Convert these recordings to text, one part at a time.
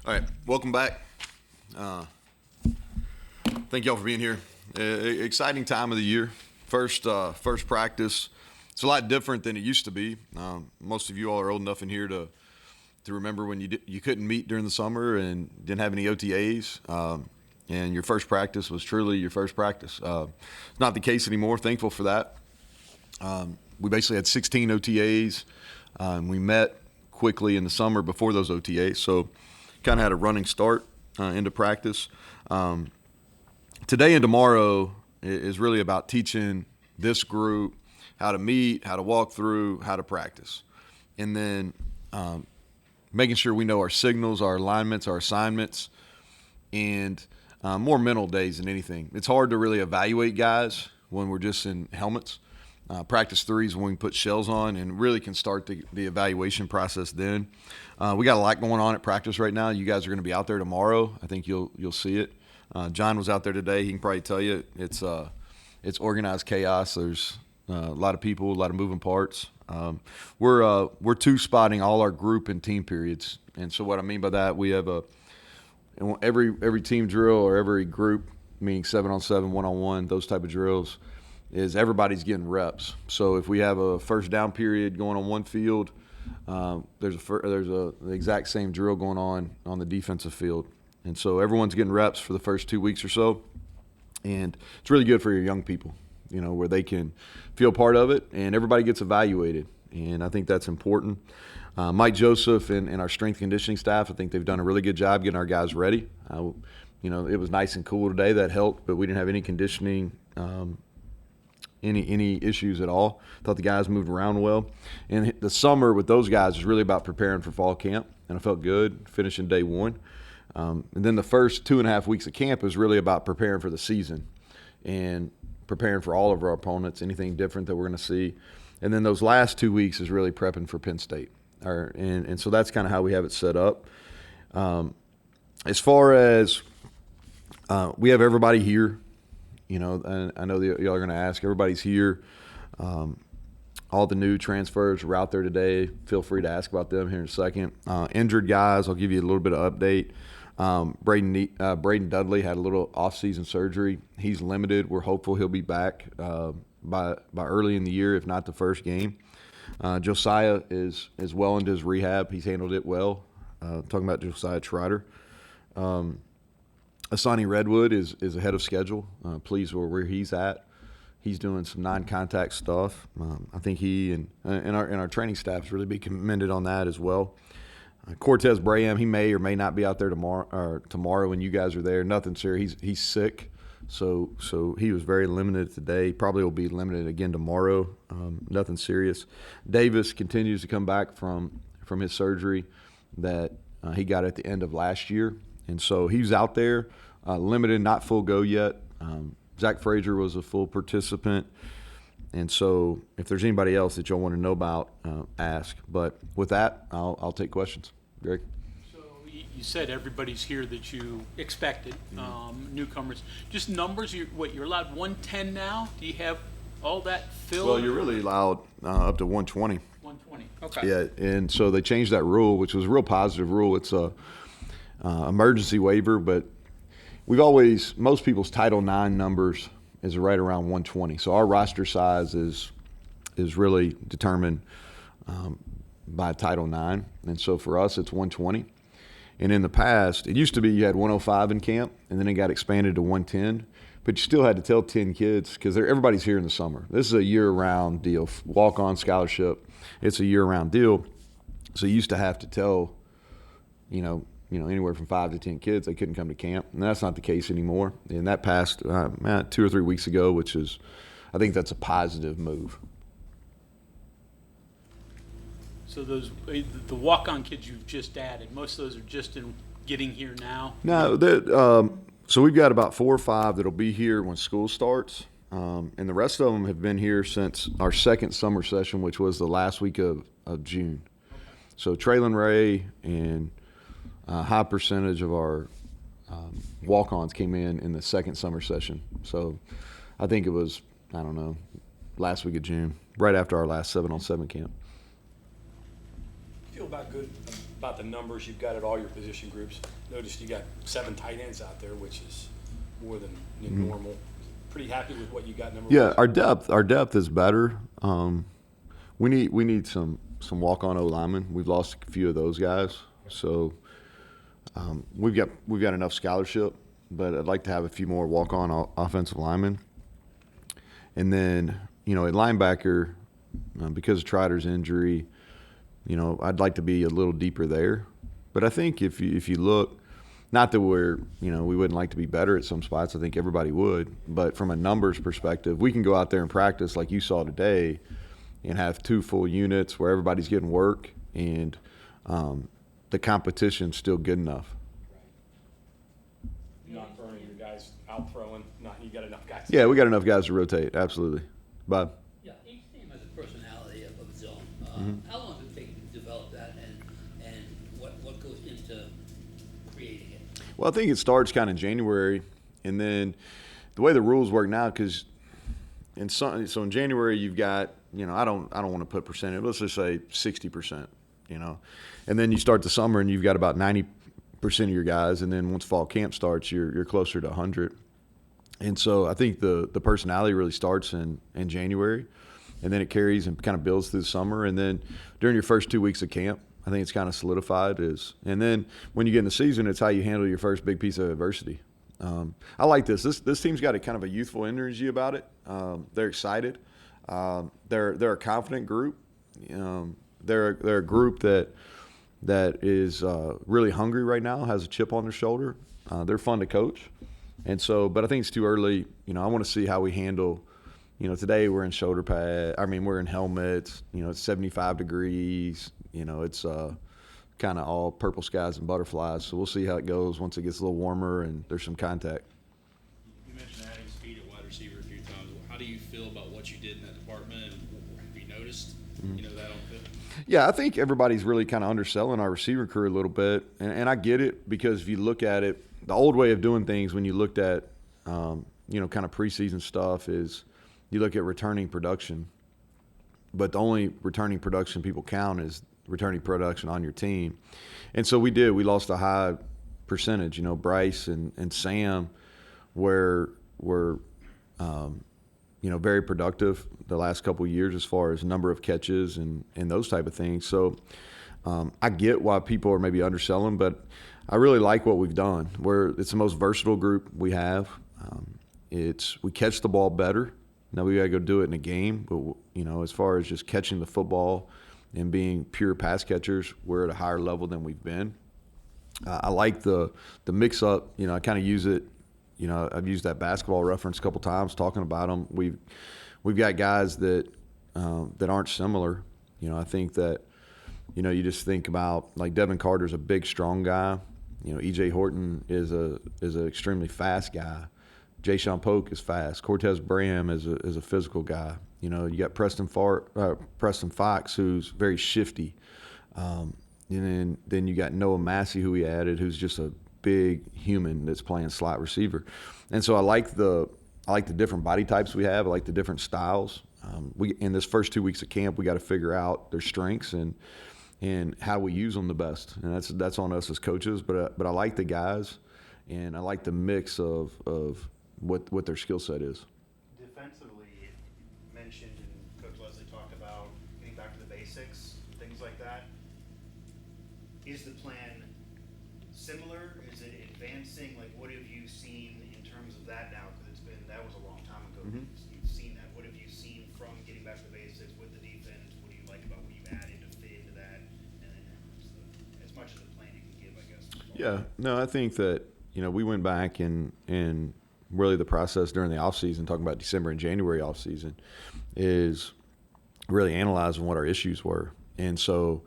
All right, welcome back. Thank y'all for being here. Exciting time of the year. First practice. It's a lot different than it used to be. Most of you all are old enough in here to remember when you couldn't meet during the summer and didn't have any OTAs. And your first practice was truly your first practice. It's not the case anymore. Thankful for that. We basically had 16 OTAs. We met quickly in the summer before those OTAs, so kind of had a running start into practice. Today and tomorrow is really about teaching this group how to meet, how to walk through, how to practice, and then making sure we know our signals, our alignments, our assignments, and more mental days than anything. It's hard to really evaluate guys when we're just in helmets. Practice 3 is when we put shells on and really can start the evaluation process then. We got a lot going on at practice right now. You guys are going to be out there tomorrow. I think you'll see it. John was out there today. He can probably tell you it's organized chaos. There's a lot of people, a lot of moving parts. We're two-spotting all our group and team periods. And so what I mean by that, we have every team drill or every group, meaning 7-on-7, 1-on-1, those type of drills, is everybody's getting reps. So if we have a first down period going on one field, there's the exact same drill going on the defensive field. And so everyone's getting reps for the first 2 weeks or so. And it's really good for your young people, where they can feel part of it and everybody gets evaluated. And I think that's important. Mike Joseph and our strength conditioning staff, I think they've done a really good job getting our guys ready. It was nice and cool today. That helped, but we didn't have any conditioning any issues at all. Thought the guys moved around well. And the summer with those guys is really about preparing for fall camp, and I felt good finishing day 1. And then the first 2.5 weeks of camp is really about preparing for the season and preparing for all of our opponents, anything different that we're going to see. And then those last 2 weeks is really prepping for Penn State. And so that's kind of how we have it set up. As far as we have everybody here, and I know y'all are going to ask. Everybody's here. All the new transfers are out there today. Feel free to ask about them here in a second. Injured guys, I'll give you a little bit of update. Braden Dudley had a little off-season surgery. He's limited. We're hopeful he'll be back by early in the year, if not the first game. Josiah is well into his rehab. He's handled it well. Talking about Josiah Trotter. Asani Redwood is ahead of schedule. Pleased with where he's at. He's doing some non-contact stuff. I think he and our training staff really be commended on that as well. Cortez Braham, he may or may not be out there tomorrow when you guys are there. Nothing serious. He's sick, so he was very limited today. Probably will be limited again tomorrow. Nothing serious. Davis continues to come back from his surgery that he got at the end of last year. And so he's out there, limited, not full go yet. Zach Frazier was a full participant. And so if there's anybody else that y'all want to know about, ask. But with that, I'll take questions. Greg? So you said everybody's here that you expected, newcomers. Just numbers, you're allowed 110 now? Do you have all that filled? Well, you're really allowed up to 120. 120, okay. Yeah, and so they changed that rule, which was a real positive rule. It's a emergency waiver, but most people's Title IX numbers is right around 120. So our roster size is really determined by Title IX, and so for us it's 120. And in the past, it used to be you had 105 in camp, and then it got expanded to 110. But you still had to tell 10 kids because everybody's here in the summer. This is a year-round deal. Walk-on scholarship, it's a year-round deal. So you used to have to tell, anywhere from 5 to 10 kids they couldn't come to camp, and that's not the case anymore. And that passed 2 or 3 weeks ago, which is, I think that's a positive move. So the walk-on kids you've just added, most of those are just getting here now? No, so we've got about 4 or 5 that'll be here when school starts, and the rest of them have been here since our second summer session, which was the last week of June. Okay. So Traylon Ray and a high percentage of our walk-ons came in the second summer session. So I think it was, last week of June, right after our last 7-on-7 camp. Feel about good about the numbers you've got at all your position groups. Noticed you got 7 tight ends out there, which is more than normal. Pretty happy with what you got number Yeah, wise? our depth is better. We need some walk-on O linemen. We've lost a few of those guys, so we've got enough scholarship, but I'd like to have a few more walk-on offensive linemen. And then, at linebacker, because of Trotters' injury, I'd like to be a little deeper there. But I think if you look, not that we wouldn't like to be better at some spots. I think everybody would. But from a numbers perspective, we can go out there and practice like you saw today and have 2 full units where everybody's getting work, and the competition's still good enough. Not throwing your guys out throwing. You got enough guys. Yeah, we got enough guys to rotate. Absolutely. Bob? Yeah, each team has a personality of its own. How long does it take to develop that, and what goes into creating it? Well, I think it starts kind of January, and then the way the rules work now, because in January you've got, I don't want to put percentage. Let's just say 60%, and then you start the summer and you've got about 90% of your guys, and then once fall camp starts, you're closer to 100. And so I think the personality really starts in January, and then it carries and kind of builds through the summer, and then during your first 2 weeks of camp, I think it's kind of solidified. And then when you get in the season, it's how you handle your first big piece of adversity. I like this. This team's got a kind of a youthful energy about it. They're excited. They're a confident group. They're a group that is really hungry right now, has a chip on their shoulder. They're fun to coach. And so, but I think it's too early. I want to see how we handle. Today we're in shoulder pad. We're in helmets. It's 75 degrees. It's kind of all purple skies and butterflies. So we'll see how it goes once it gets a little warmer and there's some contact. You mentioned adding speed at wide receiver a few times. How do you feel about what you did in that department? And have you noticed, that on fit? Yeah, I think everybody's really kind of underselling our receiver crew a little bit, and I get it, because if you look at it, the old way of doing things when you looked at, kind of preseason stuff is you look at returning production, but the only returning production people count is returning production on your team. And so we lost a high percentage. Bryce and Sam were very productive the last couple of years as far as number of catches and those type of things. So I get why people are maybe underselling, but I really like what we've done. It's the most versatile group we have. We catch the ball better. Now we got to go do it in a game, but as far as just catching the football and being pure pass catchers, we're at a higher level than we've been. I like the mix up. I kind of use it. I've used that basketball reference a couple times talking about them. We've got guys that aren't similar. I think that you just think about, like, Devin Carter's a big, strong guy. E.J. Horton is an extremely fast guy. Jay-Sean Polk is fast. Cortez Bram is a physical guy. You got Preston Fox, who's very shifty. And then you got Noah Massey, who we added, who's just a big human that's playing slot receiver. And so I like the different body types we have. I like the different styles. In this first 2 weeks of camp, we got to figure out their strengths and how we use them the best. And that's on us as coaches. But I like the guys, and I like the mix of what their skill set is. Defensively, you mentioned, and Coach Leslie talked about getting back to the basics, things like that. Is the plan similar? Is it advancing? Like, what have you seen in terms of that now? Because that was a long time ago. You've seen that. What have you seen from getting back to the basics with the defense? What do you like about what you've added to fit into that? And as much as the plan you can give, I guess. Yeah, no, I think that we went back and really the process during the offseason, talking about December and January offseason, is really analyzing what our issues were. And so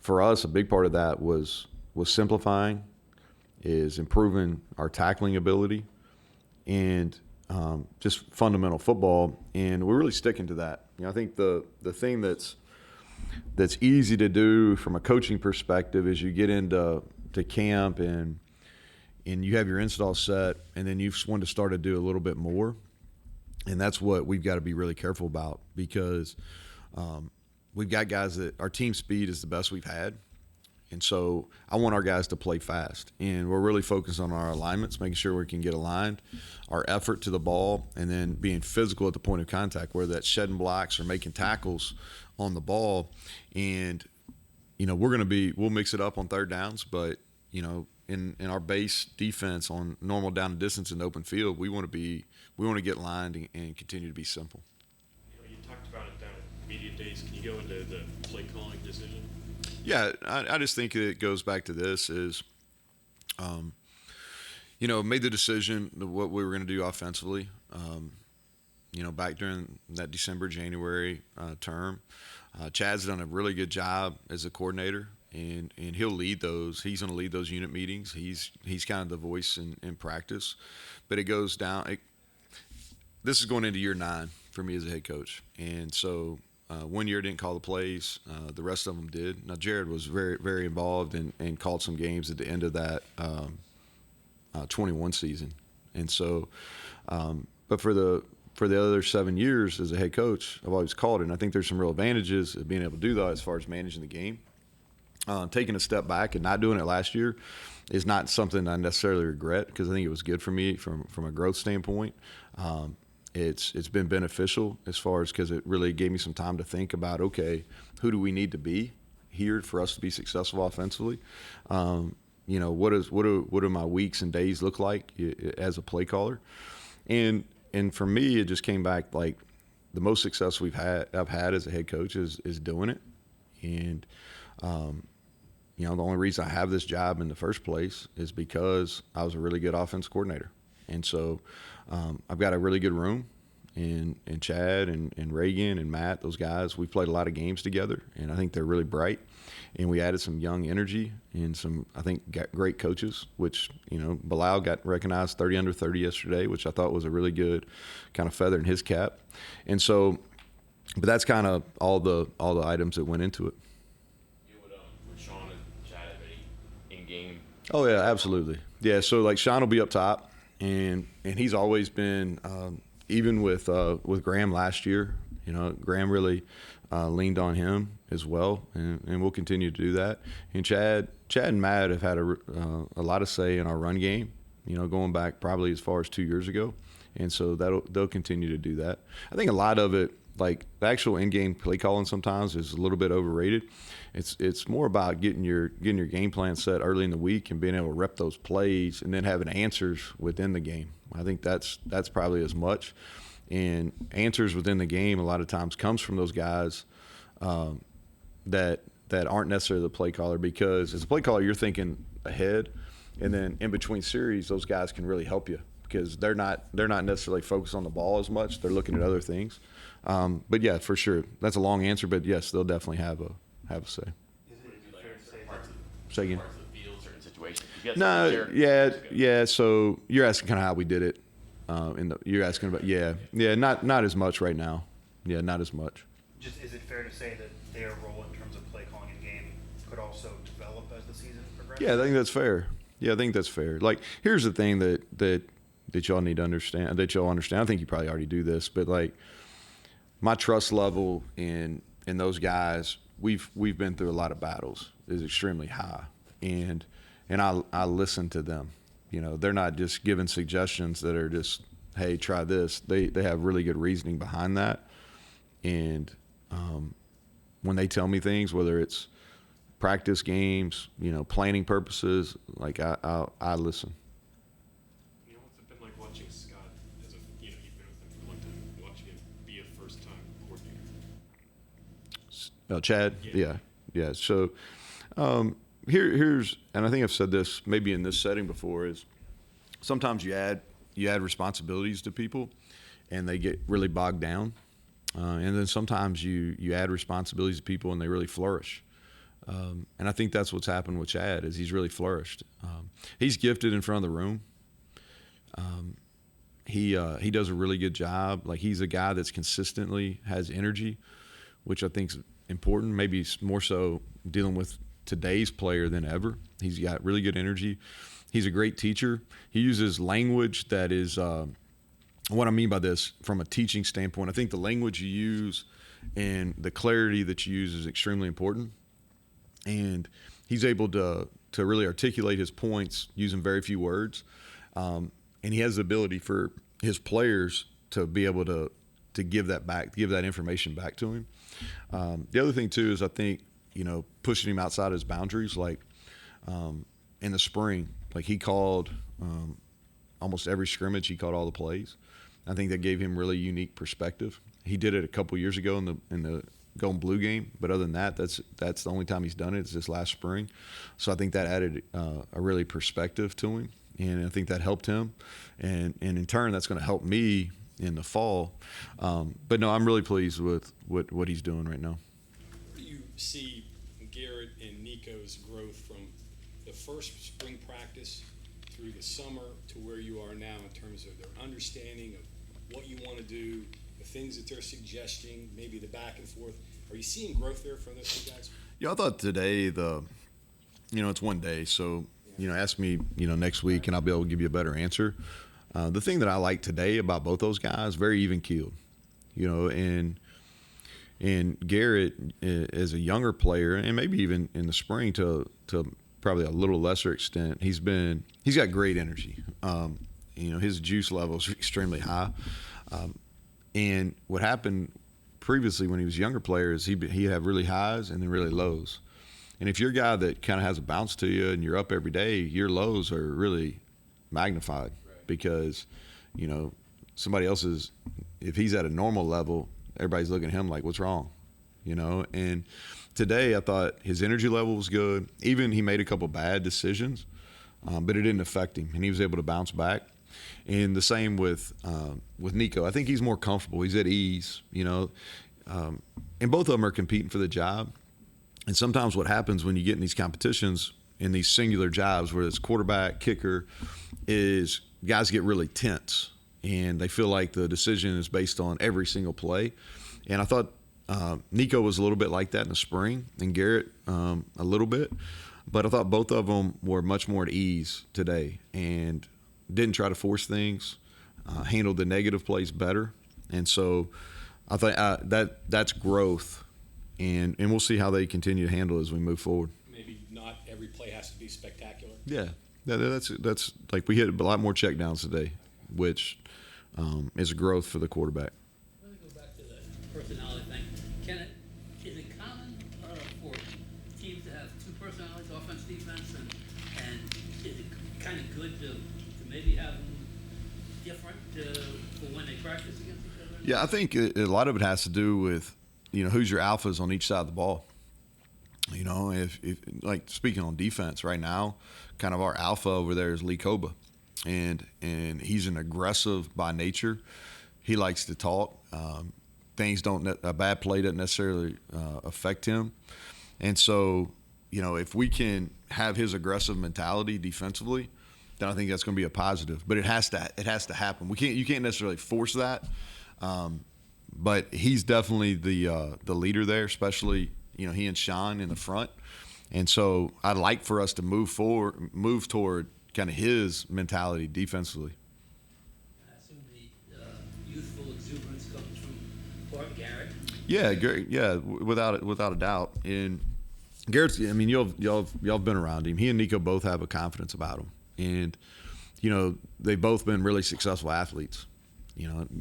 for us, a big part of that was simplifying, is improving our tackling ability, and just fundamental football. And we're really sticking to that. I think the thing that's easy to do from a coaching perspective is you get into camp and you have your install set, and then you want to start to do a little bit more. And that's what we've got to be really careful about, because we've got guys that our team speed is the best we've had. And so I want our guys to play fast. And we're really focused on our alignments, making sure we can get aligned, our effort to the ball, and then being physical at the point of contact, whether that's shedding blocks or making tackles on the ball. And, we'll mix it up on third downs, but, in our base defense on normal down and distance in the open field, we want to get lined and continue to be simple. You talked about it down at media days. Can you go into the play calling decision? Yeah, I just think it goes back to this is, made the decision of what we were going to do offensively, back during that December, January term. Chad's done a really good job as a coordinator, and he'll lead those. He's going to lead those unit meetings. He's kind of the voice in practice. But it goes down. This is going into year 9 for me as a head coach. And so one year didn't call the plays. The rest of them did. Now, Jared was very, very involved and called some games at the end of that 21 season. And so, but for the other 7 years as a head coach, I've always called it. And I think there's some real advantages of being able to do that as far as managing the game. Taking a step back and not doing it last year is not something I necessarily regret, because I think it was good for me from a growth standpoint. It's been beneficial as far as, because it really gave me some time to think about, okay, who do we need to be here for us to be successful offensively? What do my weeks and days look like as a play caller? And for me, it just came back like the most success I've had as a head coach is doing it. And the only reason I have this job in the first place is because I was a really good offense coordinator. And so I've got a really good room, and Chad and Reagan and Matt, those guys, we've played a lot of games together, and I think they're really bright. And we added some young energy and some, I think, great coaches, which, Bilal got recognized 30 under 30 yesterday, which I thought was a really good kind of feather in his cap. And so, but that's kind of all the items that went into it. Would Sean and Chad have any in-game? Oh, yeah, absolutely. Yeah, so like Sean will be up top, and he's always been, even with Graham last year, Graham really leaned on him as well, and we'll continue to do that. And Chad and Matt have had a lot of say in our run game, going back probably as far as 2 years ago, and so they'll continue to do that. I think a lot of it, like the actual in-game play calling, sometimes is a little bit overrated. It's more about getting your game plan set early in the week and being able to rep those plays and then having answers within the game. I think that's probably as much. And answers within the game a lot of times comes from those guys that aren't necessarily the play caller, because as a play caller you're thinking ahead, and then in between series those guys can really help you because they're not necessarily focused on the ball as much. They're looking at other things. But yeah, for sure, that's a long answer. But yes, they'll definitely have a say. Is it fair to say that? Say again. Parts of the field, certain situations. You guys No, Jared- yeah. So you're asking kind of how we did it. You're asking about not as much right now. Yeah, not as much. Just, is it fair to say that their role in terms of play calling in game could also develop as the season progresses? Yeah, I think that's fair. Yeah, I think that's fair. Like, here's the thing that y'all need to understand, that y'all understand. I think you probably already do this, but like my trust level in those guys, we've been through a lot of battles, is extremely high, and I listen to them. They're not just giving suggestions that are just, hey, try this. They have really good reasoning behind that, and when they tell me things, whether it's practice games, planning purposes, like I listen. What's it been like watching Scott as you've been with him for a long time, watching him be a first-time coordinator? Chad? Yeah. So here's, and I think I've said this maybe in this setting before, is sometimes you add responsibilities to people and they get really bogged down. And then sometimes you add responsibilities to people and they really flourish. And I think that's what's happened with Chad, is he's really flourished. He's gifted in front of the room. He does a really good job. Like, he's a guy that's consistently has energy, which I think is important, maybe more so dealing with today's player than ever. He's got really good energy. He's a great teacher. He uses language that is, what I mean by this from a teaching standpoint, I think the language you use and the clarity that you use is extremely important. And he's able to really articulate his points using very few words, and he has the ability for his players to be able to give that back, give that information back to him. The other thing too is I think pushing him outside his boundaries, like in the spring, like he called almost every scrimmage, he called all the plays. I think that gave him really unique perspective. He did it a couple years ago in the Golden Blue game, but other than that, that's the only time he's done it. It's this last spring. So I think that added a really perspective to him, and I think that helped him, and in turn, that's going to help me in the fall. But no, I'm really pleased with what he's doing right now. Where do you see Garrett and Nico's growth from the first spring practice through the summer to where you are now in terms of their understanding of what you want to do, the things that they're suggesting, maybe the back and forth? Are you seeing growth there from those two guys? Yeah, I thought today it's one day, so ask me next week and I'll be able to give you a better answer. The thing that I like today about both those guys, very even keeled, and Garrett as a younger player, and maybe even in the spring to probably a little lesser extent, he's got great energy. His juice level is extremely high. And what happened previously when he was a younger player is he'd have really highs and then really lows. And if you're a guy that kind of has a bounce to you and you're up every day, your lows are really magnified because, somebody else's, if he's at a normal level, everybody's looking at him like, what's wrong? And today I thought his energy level was good. Even he made a couple bad decisions, but it didn't affect him, and he was able to bounce back. And the same with Nico. I think he's more comfortable. He's at ease, and both of them are competing for the job. And sometimes what happens when you get in these competitions, in these singular jobs, where it's quarterback, kicker, is guys get really tense, and they feel like the decision is based on every single play. And I thought Nico was a little bit like that in the spring, and Garrett a little bit. But I thought both of them were much more at ease today and didn't try to force things, handled the negative plays better. And so I thought that's growth, and we'll see how they continue to handle it as we move forward. Maybe not every play has to be spectacular. Yeah, that's like we hit a lot more checkdowns today, which is a growth for the quarterback. Let me go back to the personality thing. Is it common for teams to have two personalities, offense, defense, and is it kind of good to maybe have them different for when they practice against each other? Yeah, I think a lot of it has to do with who's your alphas on each side of the ball. If like speaking on defense right now, kind of our alpha over there is Lee Koba, and he's an aggressive by nature. He likes to talk. A bad play doesn't necessarily affect him, and so if we can have his aggressive mentality defensively, then I think that's going to be a positive. But it has to happen. You can't necessarily force that, but he's definitely the leader there, especially he and Sean in the front. And so I'd like for us to move toward kind of his mentality defensively. I assume the youthful exuberance comes from Bart Garrett. Yeah, Garrett, yeah, without a doubt. And Garrett's, y'all have been around him. He and Nico both have a confidence about him. And, they've both been really successful athletes.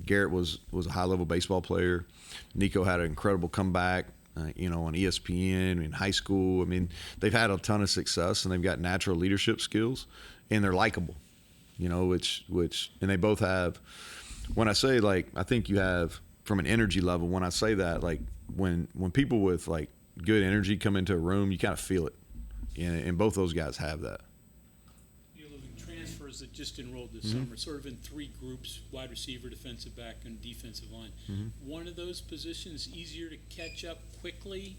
Garrett was a high-level baseball player. Nico had an incredible comeback, on ESPN in high school. They've had a ton of success, and they've got natural leadership skills, and they're likable, which and they both have. When I say, I think you have, from an energy level, when I say that, when people with, good energy come into a room, you kind of feel it. And both those guys have that. Transfers that just enrolled this summer, sort of in three groups: wide receiver, defensive back, and defensive line. One of those positions easier to catch up quickly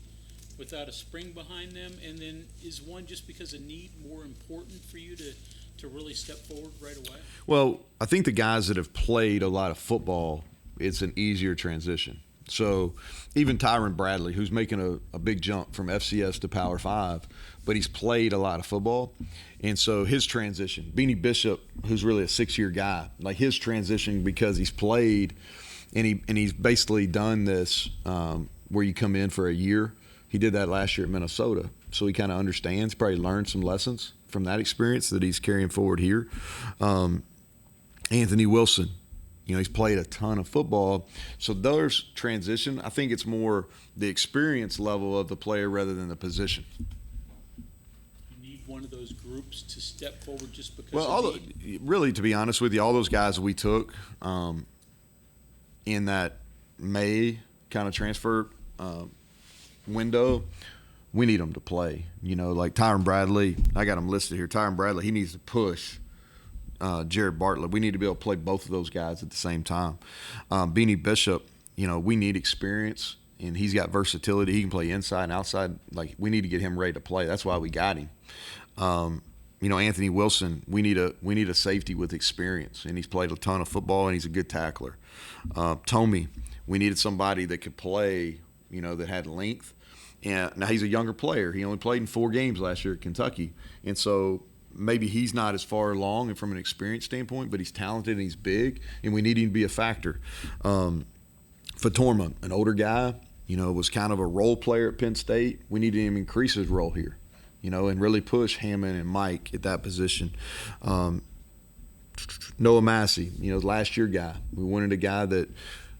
without a spring behind them, and then is one just because of need more important for you to really step forward right away? Well, I think the guys that have played a lot of football, it's an easier transition. So even Tyron Bradley, who's making a big jump from FCS to Power 5, but he's played a lot of football. And so his transition, Beanie Bishop, who's really a 6-year guy, his transition because he's played and he's basically done this where you come in for a year. He did that last year at Minnesota. so he kind of understands, probably learned some lessons from that experience that he's carrying forward here. Anthony Wilson, he's played a ton of football. So there's transition. I think it's more the experience level of the player rather than the position. You need one of those groups to step forward just because Well, really, to be honest with you, all those guys we took in that May kind of transfer window, we need them to play. Like Tyron Bradley, I got him listed here. Tyron Bradley, he needs to push Jared Bartlett. We need to be able to play both of those guys at the same time. Beanie Bishop, we need experience, and he's got versatility. He can play inside and outside. Like, we need to get him ready to play. That's why we got him. Anthony Wilson, we need a safety with experience, and he's played a ton of football, and he's a good tackler. Tommy, we needed somebody that could play, that had length. And now he's a younger player. He only played in 4 games last year at Kentucky, and so maybe he's not as far along and from an experience standpoint, but he's talented and he's big, and we need him to be a factor. Fatorma, an older guy, was kind of a role player at Penn State. We need him to increase his role here, and really push Hammond and Mike at that position. Noah Massey, last year guy. We wanted a guy that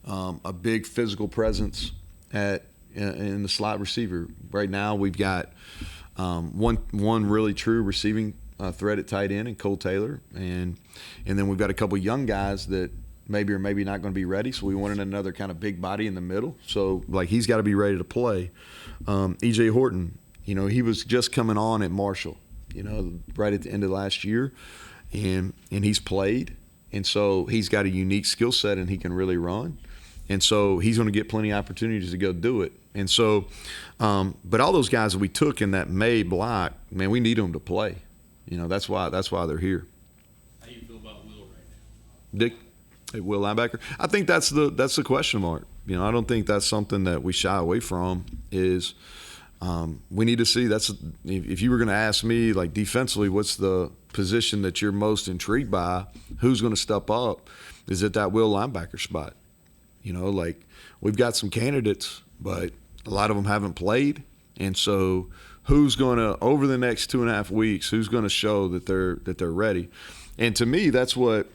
a big physical presence in the slot receiver. Right now we've got one really true receiving threat at tight end in Cole Taylor, and then we've got a couple young guys that maybe or maybe not going to be ready, so we wanted another kind of big body in the middle. So, like, he's got to be ready to play. E.J. Horton, he was just coming on at Marshall, right at the end of last year, and he's played, and so he's got a unique skill set and he can really run. And so he's going to get plenty of opportunities to go do it. And so, but all those guys that we took in that May block, man, we need them to play. That's why they're here. How do you feel about Will right now? Dick, Will linebacker. I think that's the question mark. I don't think that's something that we shy away from. Is we need to see. If you were going to ask me, like, defensively, what's the position that you're most intrigued by? Who's going to step up? Is it that Will linebacker spot? Like, we've got some candidates, but a lot of them haven't played. And so who's going to, over the next 2.5 weeks, who's going to show that they're ready? And to me, that's what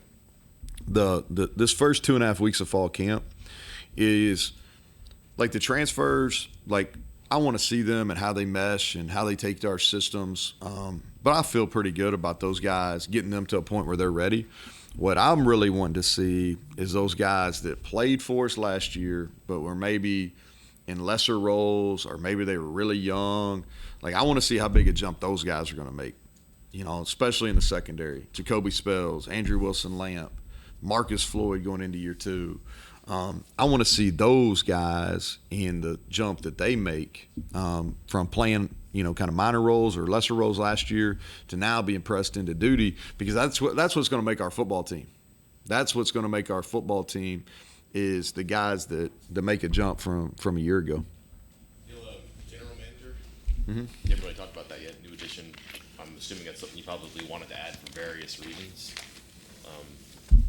this first 2.5 weeks of fall camp is. Like, the transfers, like, I want to see them and how they mesh and how they take to our systems. But I feel pretty good about those guys, getting them to a point where they're ready. What I'm really wanting to see is those guys that played for us last year but were maybe in lesser roles, or maybe they were really young. Like, I want to see how big a jump those guys are going to make, especially in the secondary. Jacoby Spells, Andrew Wilson-Lamp, Marcus Floyd going into year 2. I want to see those guys in the jump that they make from playing, kind of minor roles or lesser roles last year to now being pressed into duty, because that's what's going to make our football team. That's what's going to make our football team is the guys that make a jump from a year ago. Neal, general manager? Mm-hmm. You haven't really talked about that yet. New addition. I'm assuming that's something you probably wanted to add for various reasons.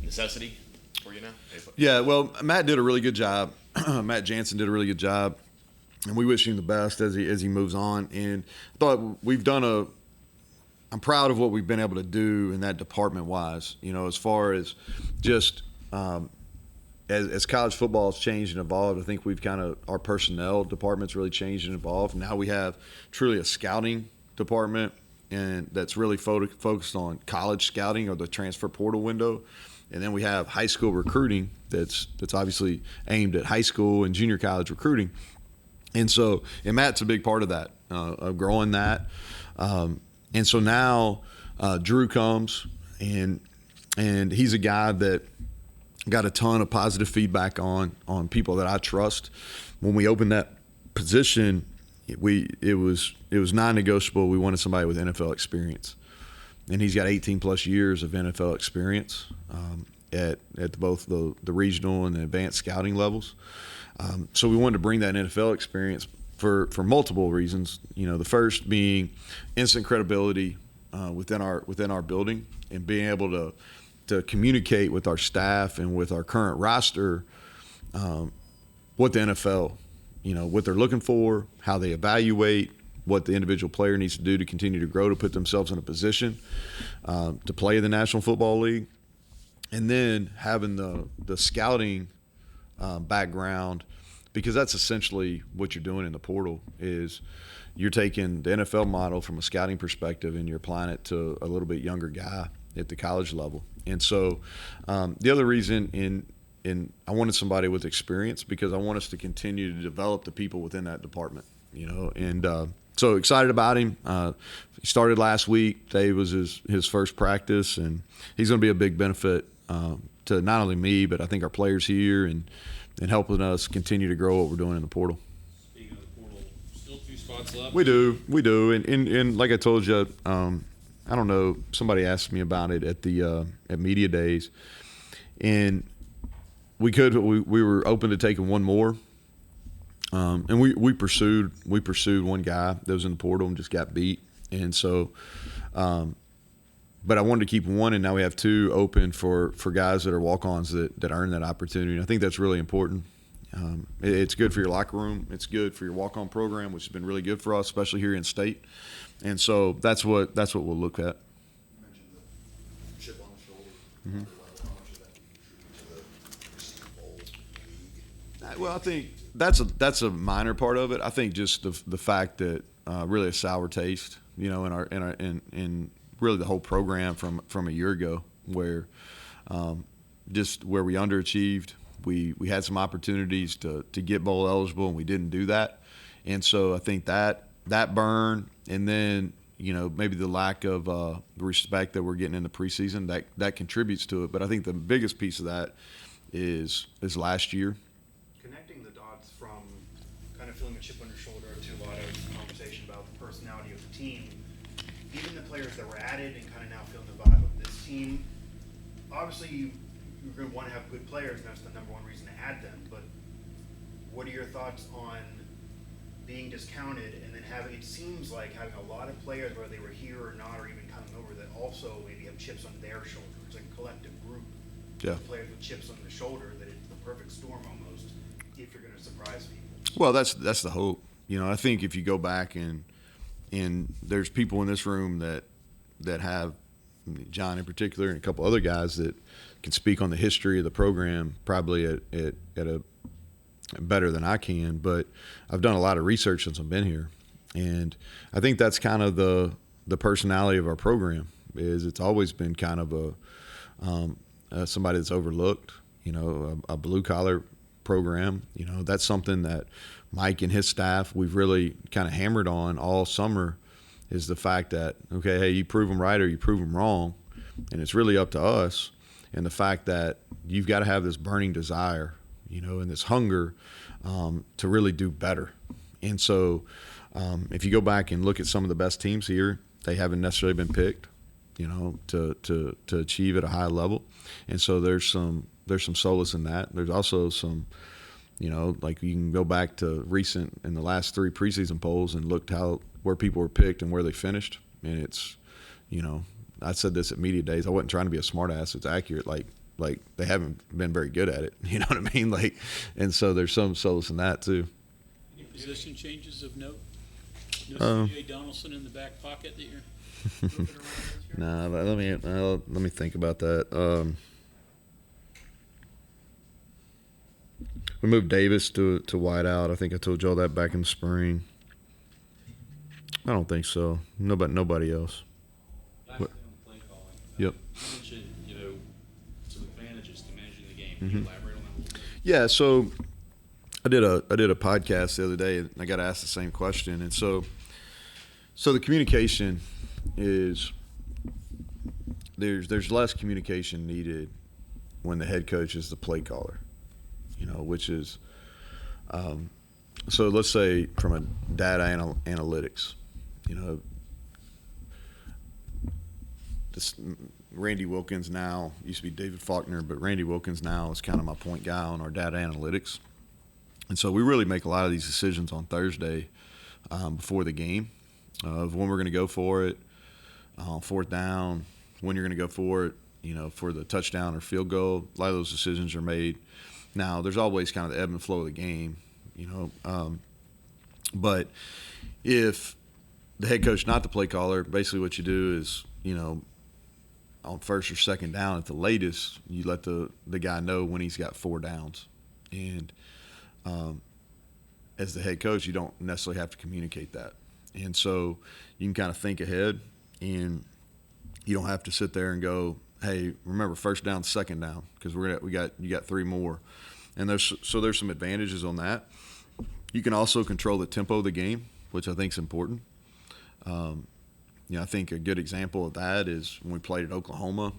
Necessity for you now? Yeah, well, Matt did a really good job. Matt Jansen did a really good job, and we wish him the best as he moves on. And I thought I'm proud of what we've been able to do in that department-wise. As far as just as college football has changed and evolved, I think we've our personnel department's really changed and evolved. Now we have truly a scouting department, and that's really focused on college scouting or the transfer portal window. And then we have high school recruiting that's obviously aimed at high school and junior college recruiting. And Matt's a big part of that, of growing that. And so now Drew comes, and he's a guy that got a ton of positive feedback on people that I trust. When we opened that position, it was non-negotiable. We wanted somebody with NFL experience. And he's got 18-plus years of NFL experience at both the regional and the advanced scouting levels. So we wanted to bring that NFL experience for multiple reasons. The first being instant credibility within our building, and being able to communicate with our staff and with our current roster what the NFL, what they're looking for, how they evaluate, what the individual player needs to do to continue to grow, to put themselves in a position to play in the National Football League. And then having the scouting background, because that's essentially what you're doing in the portal is you're taking the NFL model from a scouting perspective and you're applying it to a little bit younger guy at the college level. And so the other reason I wanted somebody with experience because I want us to continue to develop the people within that department, and so excited about him. He started last week. Today was his first practice, and he's going to be a big benefit to not only me, but I think our players here and helping us continue to grow what we're doing in the portal. Speaking of the portal, still 2 spots left. We do. And like I told you, I don't know, somebody asked me about it at media days, and we were open to taking one more. And we pursued one guy that was in the portal and just got beat. And so, but I wanted to keep one, and now we have 2 open for guys that are walk-ons that earn that opportunity. And I think that's really important. It's good for your locker room. It's good for your walk-on program, which has been really good for us, especially here in state. And so that's what we'll look at. You mentioned the chip on the shoulder. How much of that do you contribute to the Receivers Bowl league? Well, I think that's a minor part of it. I think just the fact that really a sour taste, in really the whole program from a year ago, where just where we underachieved. We had some opportunities to get bowl eligible, and we didn't do that. And so I think that burn, and then maybe the lack of respect that we're getting in the preseason that contributes to it. But I think the biggest piece of that is last year. Connecting the dots from kind of feeling a chip on your shoulder to a lot of conversation about the personality of the team, even the players that were added and kind of now feeling the vibe of this team. Obviously, you're going to want to have good players, and that's the number one reason to add them. But what are your thoughts on being discounted and then it seems like having a lot of players, whether they were here or not, or even coming over, that also maybe have chips on their shoulder. It's like a collective group of players with chips on the shoulder, that it's the perfect storm almost if you're going to surprise people. Well, that's the hope. I think if you go back and there's people in this room that have, John in particular, and a couple other guys that can speak on the history of the program probably at a better than I can, but I've done a lot of research since I've been here, and I think that's kind of the personality of our program. Is it's always been kind of somebody that's overlooked, a blue collar program. That's something that Mike and his staff we've really kind of hammered on all summer, is the fact that okay, hey, you prove them right or you prove them wrong, and it's really up to us. And the fact that you've got to have this burning desire, and this hunger to really do better. And so if you go back and look at some of the best teams here, they haven't necessarily been picked, to achieve at a high level. And so there's some solace in that. There's also some, like you can go back to in the last 3 preseason polls and looked where people were picked and where they finished. And it's, I said this at media days. I wasn't trying to be a smart ass. It's accurate. Like they haven't been very good at it. You know what I mean? And so there's some solace in that too. Any position changes of note? No C.J. Donaldson in the back pocket that you're moving around this year? Nah, let me think about that. We moved Davis to wide out. I think I told y'all that back in the spring. I don't think so. Nobody else. Last thing on the play calling. Yep. You mentioned, some advantages to managing the game. Can you elaborate on that a little bit? Yeah, so I did a podcast the other day, and I got asked the same question. And so the communication is there's less communication needed when the head coach is the play caller, which is so let's say from a data analytics, this Randy Wilkins now used to be David Faulkner, but Randy Wilkins now is kind of my point guy on our data analytics. And so we really make a lot of these decisions on Thursday before the game of when we're going to go for it, 4th down, when you're going to go for it, for the touchdown or field goal. A lot of those decisions are made. Now, there's always kind of the ebb and flow of the game, but if the head coach, not the play caller, basically what you do is, on first or second down at the latest, you let the guy know when he's got 4 downs. And as the head coach, you don't necessarily have to communicate that. And so you can kind of think ahead, and you don't have to sit there and go, hey, remember, first down, second down, because you got 3 more. And there's some advantages on that. You can also control the tempo of the game, which I think is important. I think a good example of that is when we played at Oklahoma.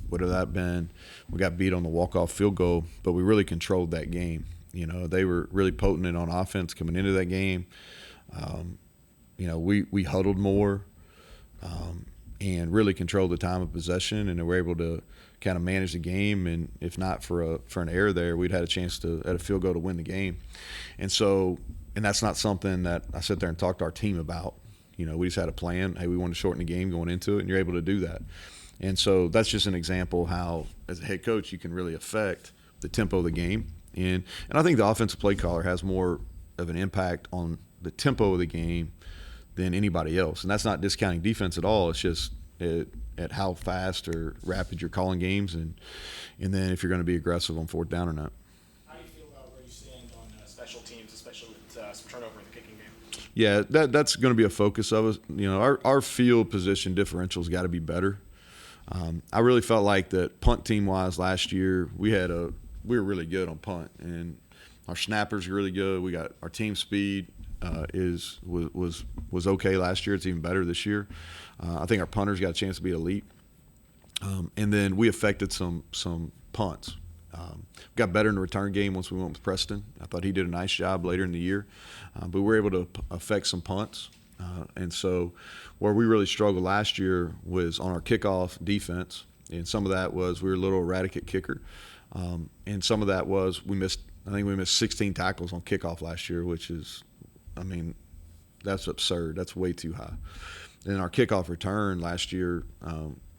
What have that been? We got beat on the walk-off field goal, but we really controlled that game. They were really potent on offense coming into that game. We huddled more and really controlled the time of possession, and they were able to kind of manage the game. And if not for an error there, we'd had a chance at a field goal to win the game. And that's not something that I sit there and talk to our team about. We just had a plan. Hey, we want to shorten the game going into it, and you're able to do that. And so that's just an example how, as a head coach, you can really affect the tempo of the game. And I think the offensive play caller has more of an impact on the tempo of the game than anybody else. And that's not discounting defense at all. It's just at how fast or rapid you're calling games, and then if you're going to be aggressive on 4th down or not. How do you feel about where you stand on special teams, especially with some turnover in the kicking game? Yeah, that's going to be a focus of us. Our field position differential's got to be better. I really felt like that punt team wise last year we were really good on punt, and our snappers are really good. We got our team speed was okay last year. It's even better this year. I think our punters got a chance to be elite, and then we affected some punts. Got better in the return game once we went with Preston. I thought he did a nice job later in the year, but we were able to affect some punts. And so where we really struggled last year was on our kickoff defense, and some of that was we were a little erratic at kicker, and some of that was I think we missed 16 tackles on kickoff last year, which is, that's absurd. That's way too high. And our kickoff return last year,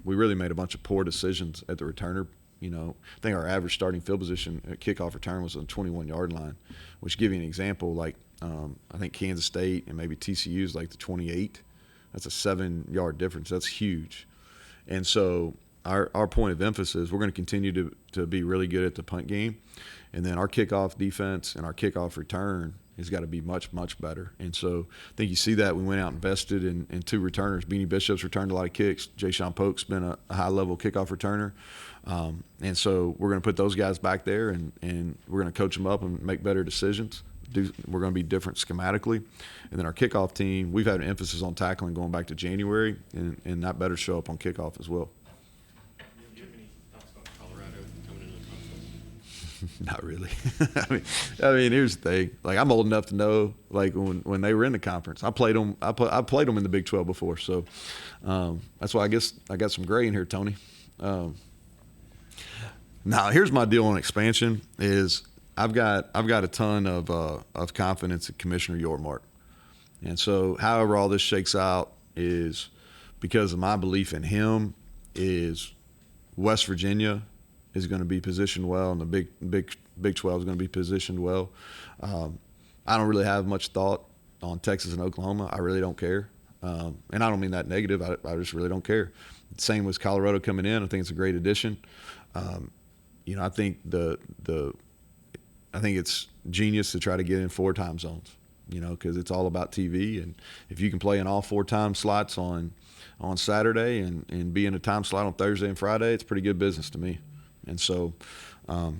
we really made a bunch of poor decisions at the returner. I think our average starting field position at kickoff return was on the 21-yard line, which give you an example, like I think Kansas State and maybe TCU is like the 28. That's a 7-yard difference. That's huge. And so our point of emphasis, we're going to continue to be really good at the punt game. And then our kickoff defense and our kickoff return has got to be much, much better. And so I think you see that we went out and invested in 2 returners. Beanie Bishop's returned a lot of kicks. Jay Sean Polk's been a high-level kickoff returner. And so we're going to put those guys back there, and we're going to coach them up and make better decisions. We're going to be different schematically. And then our kickoff team, we've had an emphasis on tackling going back to January, and that better show up on kickoff as well. Do you have any thoughts about Colorado coming into the conference? Not really. I mean, here's the thing. Like, I'm old enough to know, like, when they were in the conference, I played them in the Big 12 before. So that's why I guess I got some gray in here, Tony. Now, here's my deal on expansion is I've got a ton of confidence in Commissioner Yormark. And so however all this shakes out is because of my belief in him is West Virginia is going to be positioned well, and the Big 12 is going to be positioned well. I don't really have much thought on Texas and Oklahoma. I really don't care. And I don't mean that negative. I just really don't care. Same with Colorado coming in. I think it's a great addition. I think I think it's genius to try to get in 4 time zones, because it's all about TV. And if you can play in all 4 time slots on Saturday and be in a time slot on Thursday and Friday, it's pretty good business to me. And so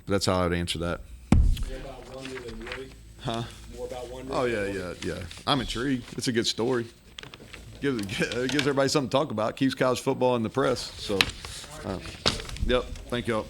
that's how I would answer that. More about Wonder than Willie? Huh? More about Wonder? Oh, yeah. I'm intrigued. It's a good story. It gives everybody something to talk about. Keeps college football in the press. So, yep. Thank y'all.